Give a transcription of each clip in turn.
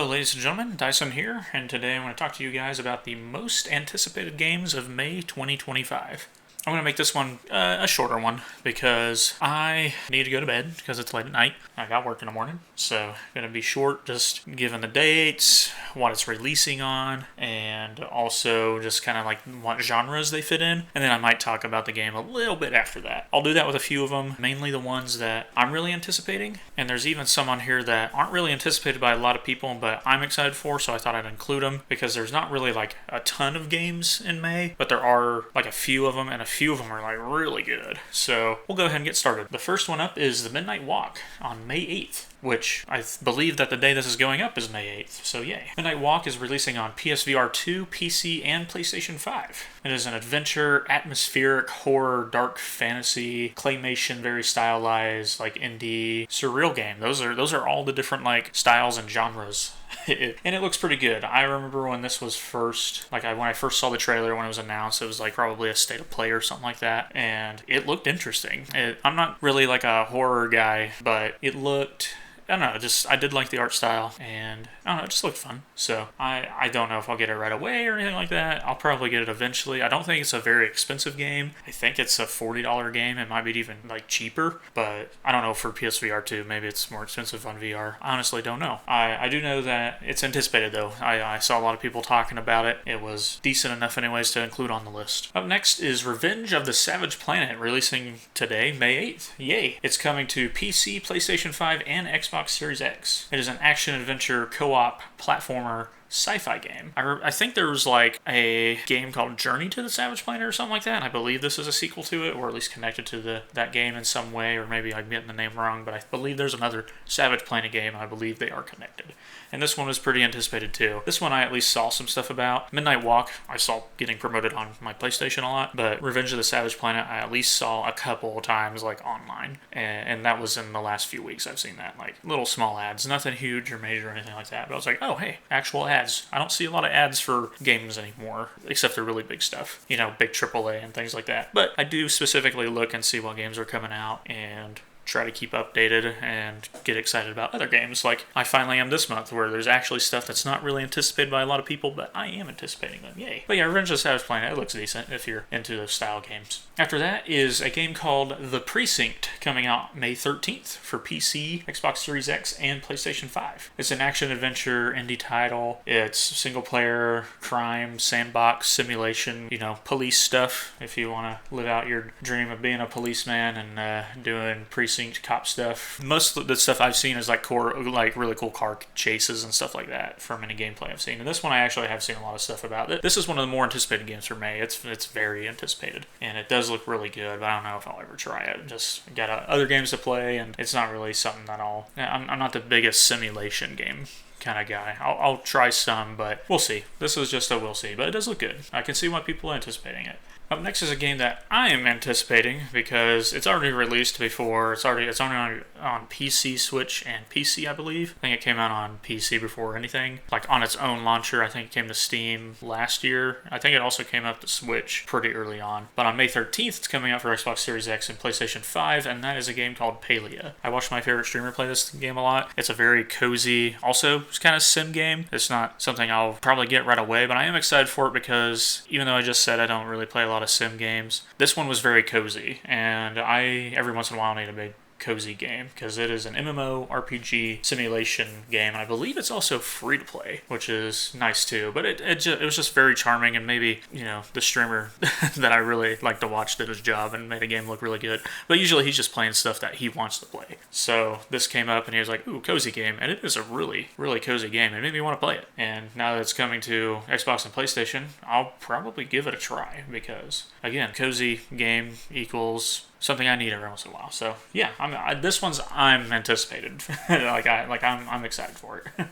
Hello ladies and gentlemen, Dyson here, and today I'm going to talk to you guys about the most anticipated games of May 2025. I'm going to make this one a shorter one because I need to go to bed because it's late at night. I got work in the morning, so going to be short, just giving the dates, what it's releasing on, and also just kind of like what genres they fit in. And then I might talk about the game a little bit after that. I'll do that with a few of them, mainly the ones that I'm really anticipating. And there's even some on here that aren't really anticipated by a lot of people, but I'm excited for, so I thought I'd include them because there's not really like a ton of games in May, but there are like a few of them, and a few of them are like really good. So we'll go ahead and get started. The first one up is the Midnight Walk on May 8th. Which I believe that the day this is going up is May 8th, so yay. Midnight Walk is releasing on PSVR 2, PC, and PlayStation 5. It is an adventure, atmospheric, horror, dark fantasy, claymation, very stylized, like indie, surreal game. Those are all the different like styles and genres. And it looks pretty good. I remember when this was first, when I first saw the trailer when it was announced, it was like probably a state of play or something like that, and it looked interesting. I'm not really like a horror guy, but it looked... I don't know, I did like the art style, and I don't know, it just looked fun. So I don't know if I'll get it right away or anything like that. I'll probably get it eventually. I don't think it's a very expensive game. I think it's a $40 game. It might be even like cheaper, but I don't know for PSVR 2. Maybe it's more expensive on VR. I honestly don't know. I do know that it's anticipated though. I saw a lot of people talking about it. It was decent enough anyways to include on the list. Up next is Revenge of the Savage Planet, releasing today, May 8th. Yay! It's coming to PC, PlayStation 5, and Xbox Series X. It is an action-adventure co-op platformer sci-fi game. I think there was like a game called Journey to the Savage Planet or something like that, and I believe this is a sequel to it, or at least connected to that game in some way, or maybe I'm getting the name wrong, but I believe there's another Savage Planet game, and I believe they are connected. And this one was pretty anticipated too. This one I at least saw some stuff about. Midnight Walk, I saw getting promoted on my PlayStation a lot, but Revenge of the Savage Planet, I at least saw a couple of times like online, and that was in the last few weeks I've seen that, like little small ads, nothing huge or major or anything like that, but I was like, oh hey, actual ads. I don't see a lot of ads for games anymore, except for really big stuff, big AAA and things like that. But I do specifically look and see what games are coming out and try to keep updated and get excited about other games like I finally am this month, where there's actually stuff that's not really anticipated by a lot of people, but I am anticipating them. Yay. But yeah, Revenge of the Savage Planet, it looks decent if you're into those style games. After that is a game called The Precinct, coming out May 13th for PC, Xbox Series X, and PlayStation 5. It's an action-adventure indie title. It's single-player, crime, sandbox, simulation, police stuff, if you want to live out your dream of being a policeman and doing precinct cop stuff. Most of the stuff I've seen is like really cool car chases and stuff like that from any gameplay I've seen. And this one I actually have seen a lot of stuff about. This is one of the more anticipated games for May. It's very anticipated, and it does look really good, but I don't know if I'll ever try it. Just got other games to play, and it's not really something that I'm not the biggest simulation game kind of guy. I'll try some, but we'll see. This is just a we'll see, but it does look good. I can see why people are anticipating it. Up next is a game that I am anticipating because it's already released before. It's only on PC, Switch, and PC, I believe. I think it came out on PC before anything. Like on its own launcher, I think it came to Steam last year. I think it also came up to Switch pretty early on. But on May 13th, it's coming out for Xbox Series X and PlayStation 5, and that is a game called Palia. I watched my favorite streamer play this game a lot. It's a very cozy, also kind of sim game. It's not something I'll probably get right away, but I am excited for it because even though I just said I don't really play a lot of sim games, this one was very cozy, and I every once in a while need a big cozy game because it is an MMORPG simulation game. I believe it's also free to play, which is nice too, but it was just very charming, and maybe the streamer that I really like to watch did his job and made a game look really good, but usually he's just playing stuff that he wants to play. So this came up and he was like, ooh, cozy game, and it is a really cozy game. It made me want to play it, and now that it's coming to Xbox and PlayStation, I'll probably give it a try because again, cozy game equals something I need every once in a while. So yeah, I'm anticipated. I'm excited for it.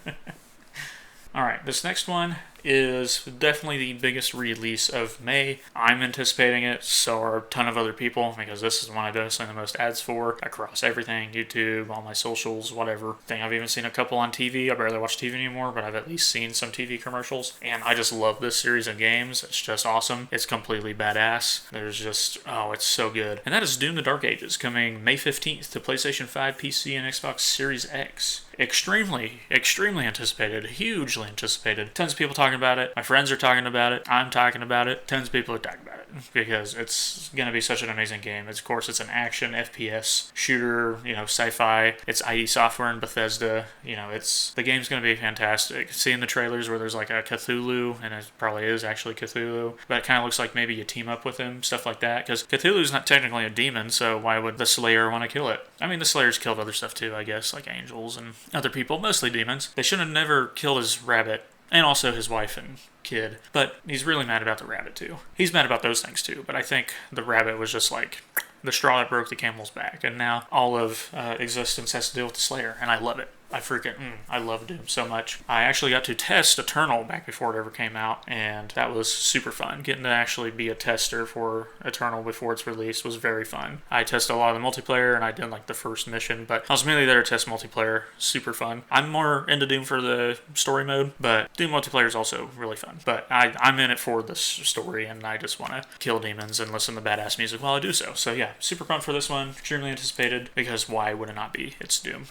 All right, this next one is definitely the biggest release of May. I'm anticipating it, so are a ton of other people, because this is the one I've been seeing the most ads for across everything, YouTube, all my socials, whatever. I think I've even seen a couple on TV. I barely watch TV anymore, but I've at least seen some TV commercials, and I just love this series of games. It's just awesome. It's completely badass. There's just, oh, it's so good. And that is Doom: The Dark Ages, coming May 15th to PlayStation 5, PC, and Xbox Series X. Extremely anticipated, hugely anticipated. Tons of people talking about it. My friends are talking about it. I'm talking about it. Tons of people are talking about it because it's going to be such an amazing game. Of course, it's an action FPS shooter, sci-fi. It's ID Software and Bethesda. The game's going to be fantastic. Seeing the trailers where there's like a Cthulhu, and it probably is actually Cthulhu, but it kind of looks like maybe you team up with him, stuff like that, because Cthulhu's not technically a demon, so why would the Slayer want to kill it? I mean, the Slayer's killed other stuff too, I guess, like angels and other people, mostly demons. They should have never killed his rabbit, and also his wife and kid, but he's really mad about the rabbit too. He's mad about those things too, but I think the rabbit was just like the straw that broke the camel's back, and now all of existence has to deal with the Slayer, and I love it. I love Doom so much. I actually got to test Eternal back before it ever came out, and that was super fun. Getting to actually be a tester for Eternal before its release was very fun. I tested a lot of the multiplayer, and I did like the first mission, but I was mainly there to test multiplayer. Super fun. I'm more into Doom for the story mode, but Doom multiplayer is also really fun. But I'm in it for the story, and I just want to kill demons and listen to badass music while I do so. So yeah, super pumped for this one. Extremely anticipated, because why would it not be? It's Doom.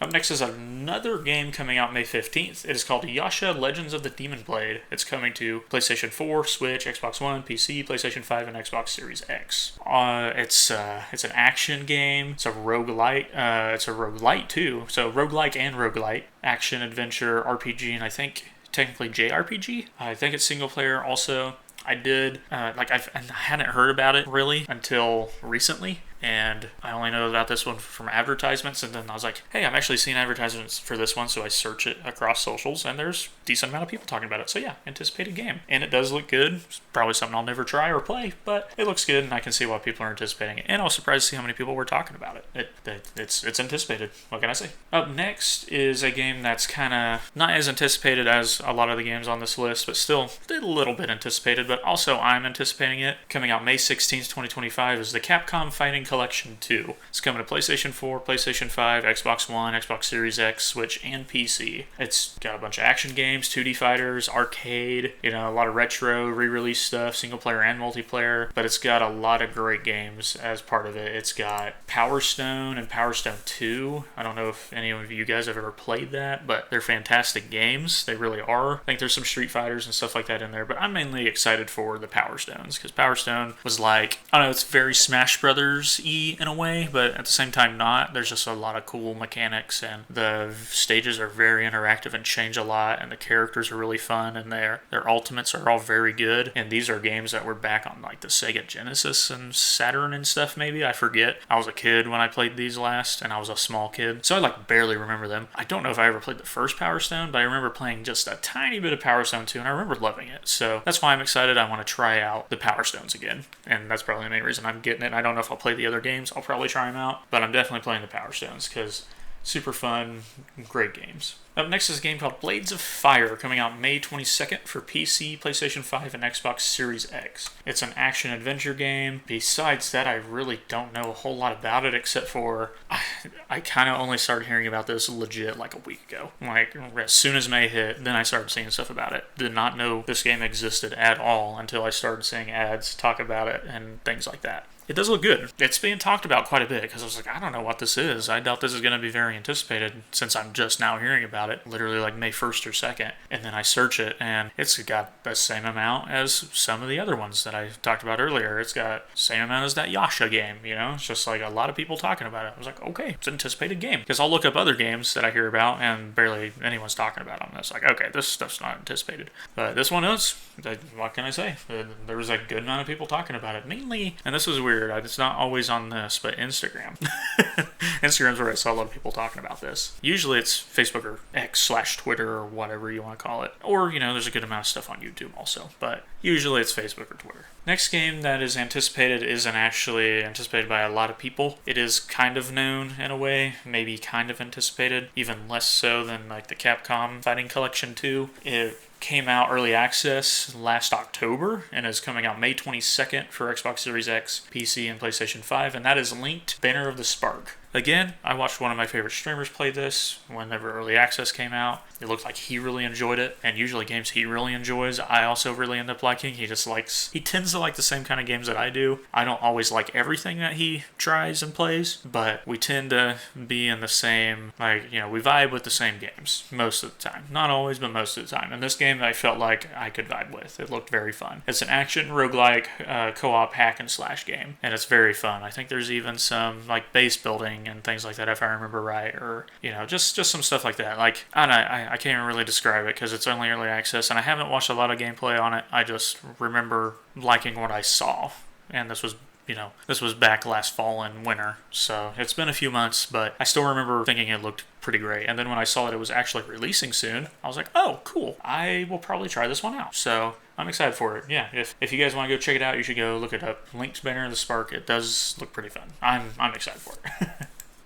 Up next is another game coming out May 15th. It is called Yasha Legends of the Demon Blade. It's coming to PlayStation 4, Switch, Xbox One, PC, PlayStation 5, and Xbox Series X. It's an action game. It's a roguelite. It's a roguelite too. So roguelike and roguelite. Action, adventure, RPG, and I think technically JRPG. I think it's single player also. I hadn't heard about it really until recently, and I only know about this one from advertisements, and then I was like, hey, I've actually seen advertisements for this one, so I search it across socials, and there's a decent amount of people talking about it. So yeah, anticipated game. And it does look good. It's probably something I'll never try or play, but it looks good, and I can see why people are anticipating it. And I was surprised to see how many people were talking about it. It's anticipated. What can I say? Up next is a game that's kind of not as anticipated as a lot of the games on this list, but still a little bit anticipated, but also I'm anticipating it. Coming out May 16th, 2025 is the Capcom Fighting Collection 2. It's coming to PlayStation 4, PlayStation 5, Xbox One, Xbox Series X, Switch, and PC. It's got a bunch of action games, 2D fighters, arcade, a lot of retro, re-release stuff, single player and multiplayer, but it's got a lot of great games as part of it. It's got Power Stone and Power Stone 2. I don't know if any of you guys have ever played that, but they're fantastic games. They really are. I think there's some Street Fighters and stuff like that in there, but I'm mainly excited for the Power Stones, because Power Stone was like, I don't know, it's very Smash Brothers-y in a way, but at the same time not. There's just a lot of cool mechanics, and the stages are very interactive and change a lot, and the characters are really fun, and their ultimates are all very good. And these are games that were back on like the Sega Genesis and Saturn and stuff, maybe. I forget. I was a kid when I played these last, and I was a small kid, so I barely remember them. I don't know if I ever played the first Power Stone, but I remember playing just a tiny bit of Power Stone 2, and I remember loving it. So that's why I'm excited. I want to try out the Power Stones again, and that's probably the main reason I'm getting it. I don't know if I'll play the other games. I'll probably try them out, but I'm definitely playing the Power Stones because super fun, great games. Up next is a game called Blades of Fire, coming out May 22nd for PC, PlayStation 5, and Xbox Series X. It's an action-adventure game. Besides that, I really don't know a whole lot about it, except for I kind of only started hearing about this legit like a week ago. Like, as soon as May hit, then I started seeing stuff about it. Did not know this game existed at all until I started seeing ads talk about it and things like that. It does look good. It's being talked about quite a bit, because I was like, I don't know what this is. I doubt this is going to be very anticipated, since I'm just now hearing about it, literally like May 1st or 2nd. And then I search it, and it's got the same amount as some of the other ones that I talked about earlier. It's got the same amount as that Yasha game, It's just like a lot of people talking about it. I was like, okay, it's an anticipated game. Because I'll look up other games that I hear about, and barely anyone's talking about them. It's like, okay, this stuff's not anticipated. But this one is. What can I say? There was a good amount of people talking about it. Mainly, and this is weird, it's not always on this, but Instagram. Instagram's where I saw a lot of people talking about this. Usually it's Facebook or X/Twitter or whatever you want to call it. Or, there's a good amount of stuff on YouTube also. But usually it's Facebook or Twitter. Next game that is anticipated isn't actually anticipated by a lot of people. It is kind of known in a way, maybe kind of anticipated, even less so than like the Capcom Fighting Collection 2. It came out early access last October and is coming out May 22nd for Xbox Series X, PC, and PlayStation 5, and that is Linked Banner of the Spark. Again, I watched one of my favorite streamers play this whenever early access came out. It looked like he really enjoyed it, and usually games he really enjoys, I also really end up liking. He tends to like the same kind of games that I do. I don't always like everything that he tries and plays, but we tend to be in the same, we vibe with the same games most of the time. Not always, but most of the time. And this game I felt like I could vibe with. It looked very fun. It's an action roguelike co-op hack and slash game, and it's very fun. I think there's even some base building and things like that, if I remember right, or just some stuff like that. I can't even really describe it because it's only early access, and I haven't watched a lot of gameplay on it. I just remember liking what I saw, and this was back last fall and winter, so it's been a few months, but I still remember thinking it looked pretty great. And then when I saw that it was actually releasing soon, I was like, oh, cool. I will probably try this one out. So I'm excited for it. Yeah, if you guys want to go check it out, you should go look it up. Linked Banner of the Spark. It does look pretty fun. I'm excited for it.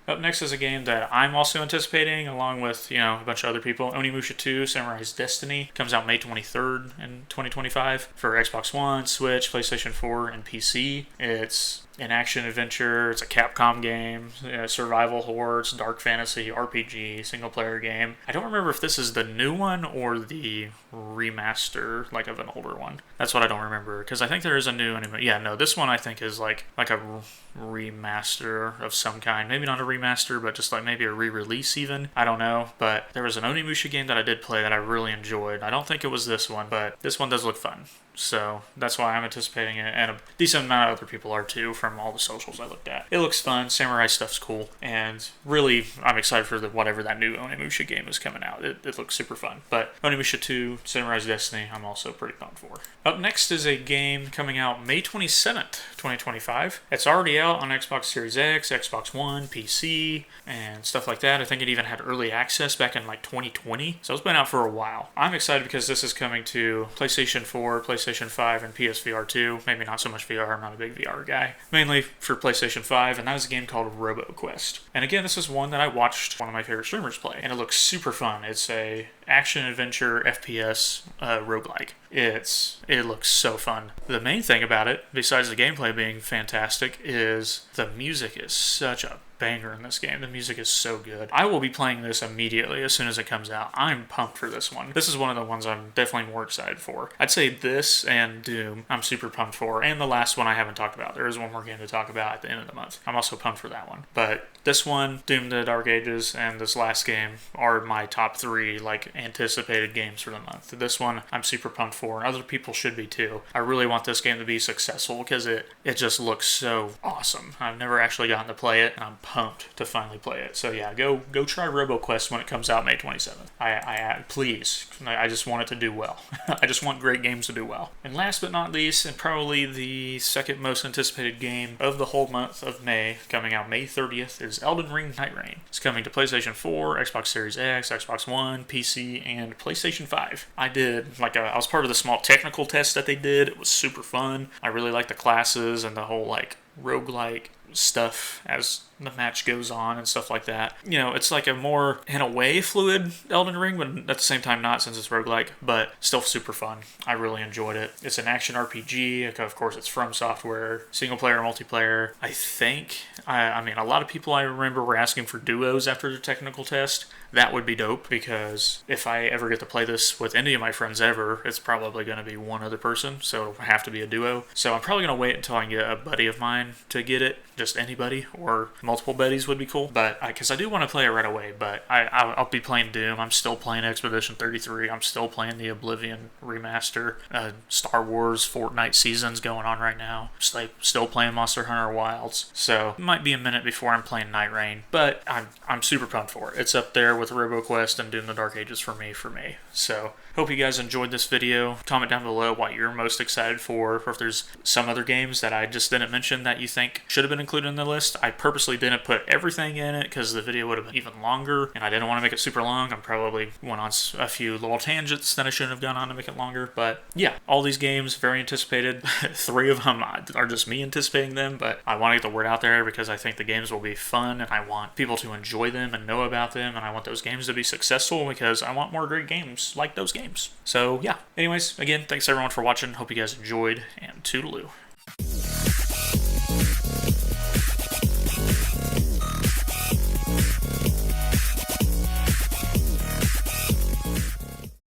Up next is a game that I'm also anticipating, along with, a bunch of other people. Onimusha 2, Samurai's Destiny, comes out May 23rd in 2025 for Xbox One, Switch, PlayStation 4, and PC. It's an action-adventure, it's a Capcom game, survival hordes, dark fantasy, RPG, single-player game. I don't remember if this is the new one or the remaster, of an older one. That's what I don't remember, because I think there is a new anime. Yeah, no, this one I think is like a remaster of some kind. Maybe not a remaster, but just maybe a re-release even. I don't know, but there was an Onimusha game that I did play that I really enjoyed. I don't think it was this one, but this one does look fun. So that's why I'm anticipating it, and a decent amount of other people are too from all the socials I looked at. It looks fun, samurai stuff's cool, and really I'm excited for whatever that new Onimusha game is coming out. It looks super fun. But Onimusha 2, Samurai's Destiny, I'm also pretty pumped for. Up next is a game coming out May 27th, 2025. It's already out on Xbox Series X, Xbox One, PC, and stuff like that. I think it even had early access back in 2020, so it's been out for a while. I'm excited because this is coming to PlayStation 4, PlayStation 5, and PSVR 2. Maybe not so much VR, I'm not a big VR guy. Mainly for PlayStation 5, and that is a game called RoboQuest. And again, this is one that I watched one of my favorite streamers play, and it looks super fun. It's a action-adventure FPS roguelike. It looks so fun. The main thing about it, besides the gameplay being fantastic, is the music is such a banger in this game. The music is so good. I will be playing this immediately as soon as it comes out. I'm pumped for this one. This is one of the ones I'm definitely more excited for. I'd say this and Doom I'm super pumped for, and the last one I haven't talked about. There is one more game to talk about at the end of the month. I'm also pumped for that one. But this one, Doom the Dark Ages, and this last game are my top 3 anticipated games for the month. This one I'm super pumped for, and other people should be too. I really want this game to be successful because it just looks so awesome. I've never actually gotten to play it, and I'm pumped to finally play it. So yeah, go try RoboQuest when it comes out May 27th. Please. I just want it to do well. I just want great games to do well. And last but not least, and probably the second most anticipated game of the whole month of May, coming out May 30th, is Elden Ring Night Reign. It's coming to PlayStation 4, Xbox Series X, Xbox One, PC, and PlayStation 5. I was part of the small technical test that they did. It was super fun. I really like the classes and the whole roguelike stuff as the match goes on and stuff like that. It's a more, in a way, fluid Elden Ring, but at the same time not, since it's roguelike, but still super fun. I really enjoyed it. It's an action RPG. Of course, it's from software, single player, multiplayer. I think, a lot of people I remember were asking for duos after the technical test. That would be dope, because if I ever get to play this with any of my friends ever, it's probably going to be one other person, so it'll have to be a duo. So I'm probably going to wait until I can get a buddy of mine to get it, just anybody, or multiple buddies would be cool, but because I do want to play it right away. But I'll be playing Doom. I'm still playing Expedition 33. I'm still playing the Oblivion remaster. Star Wars Fortnite season's going on right now. Still playing Monster Hunter Wilds. So it might be a minute before I'm playing Night Reign, but I'm super pumped for it. It's up there with RoboQuest and Doom the Dark Ages for me. So hope you guys enjoyed this video. Comment down below what you're most excited for, or if there's some other games that I just didn't mention that you think should have been included in the list. I purposely purposely didn't put everything in it because the video would have been even longer, and I didn't want to make it super long. I probably went on a few little tangents that I shouldn't have gone on to make it longer. But yeah, all these games, very anticipated. 3 of them are just me anticipating them, but I want to get the word out there because I think the games will be fun, and I want people to enjoy them and know about them, and I want those games to be successful because I want more great games like those games. So yeah, anyways, again, thanks everyone for watching. Hope you guys enjoyed, and toodaloo.